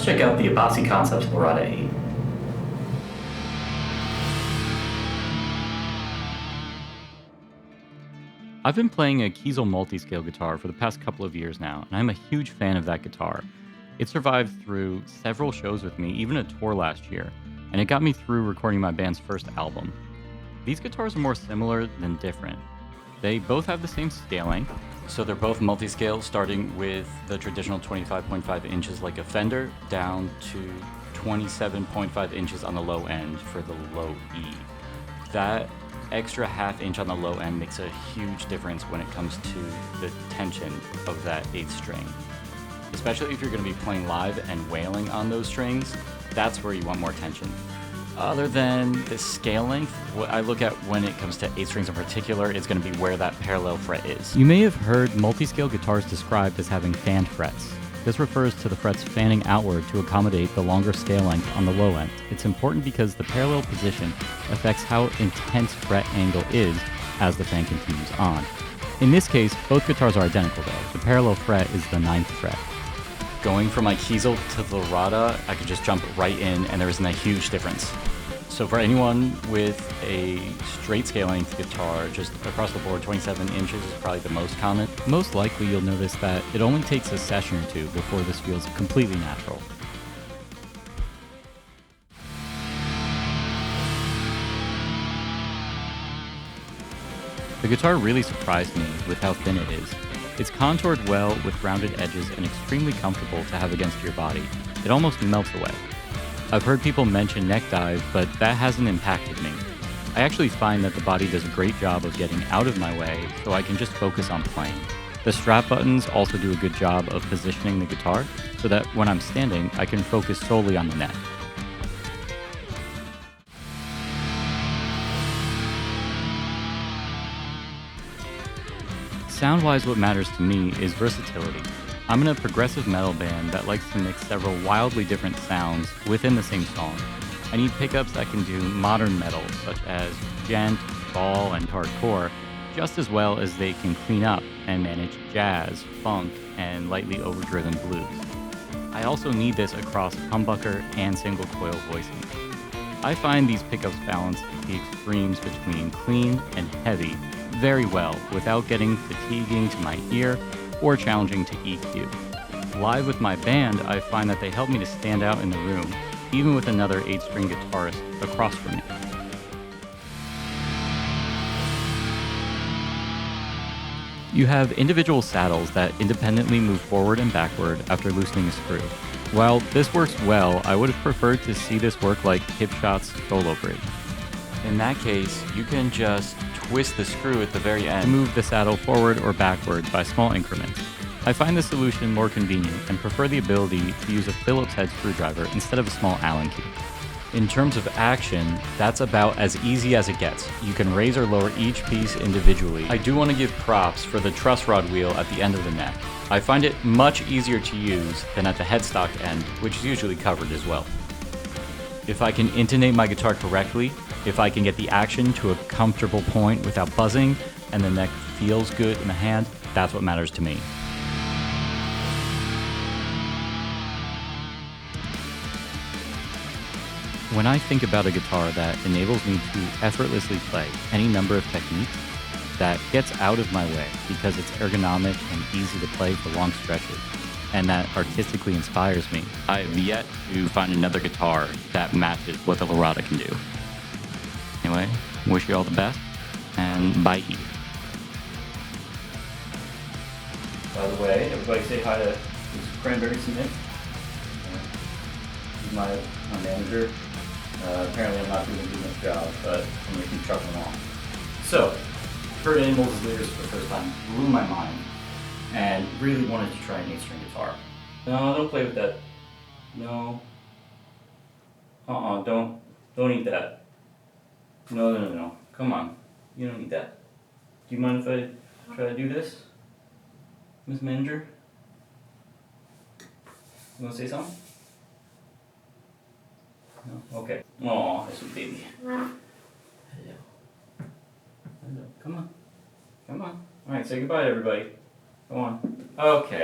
let's check out the Abasi Concepts Larada 8. I've been playing a Kiesel multi-scale guitar for the past couple of years now, and I'm a huge fan of that guitar. It survived through several shows with me, even a tour last year, and it got me through recording my band's first album. These guitars are more similar than different. They both have the same scaling, so they're both multi-scale, starting with the traditional 25.5 inches like a Fender, down to 27.5 inches on the low end for the low E. That extra half inch on the low end makes a huge difference when it comes to the tension of that 8th string. Especially if you're going to be playing live and wailing on those strings, that's where you want more tension. Other than the scale length, what I look at when it comes to 8 strings in particular is going to be where that parallel fret is. You may have heard multi-scale guitars described as having fanned frets. This refers to the frets fanning outward to accommodate the longer scale length on the low end. It's important because the parallel position affects how intense fret angle is as the fan continues on. In this case, both guitars are identical though. The parallel fret is the 9th fret. Going from my Kiesel to the Larada, I could just jump right in and there isn't a huge difference. So for anyone with a straight scale length guitar, just across the board, 27 inches is probably the most common. Most likely you'll notice that it only takes a session or two before this feels completely natural. The guitar really surprised me with how thin it is. It's contoured well with rounded edges and extremely comfortable to have against your body. It almost melts away. I've heard people mention neck dive, but that hasn't impacted me. I actually find that the body does a great job of getting out of my way, so I can just focus on playing. The strap buttons also do a good job of positioning the guitar, so that when I'm standing, I can focus solely on the neck. Sound-wise, what matters to me is versatility. I'm in a progressive metal band that likes to mix several wildly different sounds within the same song. I need pickups that can do modern metal, such as djent, ball, and hardcore, just as well as they can clean up and manage jazz, funk, and lightly overdriven blues. I also need this across humbucker and single coil voicing. I find these pickups balance the extremes between clean and heavy very well without getting fatiguing to my ear or challenging to EQ. Live with my band, I find that they help me to stand out in the room, even with another 8-string guitarist across from me. You have individual saddles that independently move forward and backward after loosening a screw. While this works well, I would have preferred to see this work like Hipshot's solo bridge. In that case, you can just twist the screw at the very end to move the saddle forward or backward by small increments. I find this solution more convenient and prefer the ability to use a Phillips head screwdriver instead of a small Allen key. In terms of action, that's about as easy as it gets. You can raise or lower each piece individually. I do want to give props for the truss rod wheel at the end of the neck. I find it much easier to use than at the headstock end, which is usually covered as well. If I can intonate my guitar correctly, if I can get the action to a comfortable point without buzzing, and the neck feels good in the hand, that's what matters to me. When I think about a guitar that enables me to effortlessly play any number of techniques, that gets out of my way because it's ergonomic and easy to play for long stretches, and that artistically inspires me, I have yet to find another guitar that matches what the Larada can do. Anyway, wish you all the best, and bye. By the way, everybody say hi to Cranberry Smith. He's my manager. Apparently I'm not doing a good enough job, but I'm going to keep trucking along. So, heard Animals as Lyrics for the first time, blew my mind, and really wanted to try an 8-string guitar. No, don't play with that. No. Don't eat that. No. Come on. You don't need that. Do you mind if I try to do this, Miss Manager? You want to say something? No? Okay. Aw, that's sweet baby. Hello. Come on. Alright, say goodbye to everybody. Come on. Okay.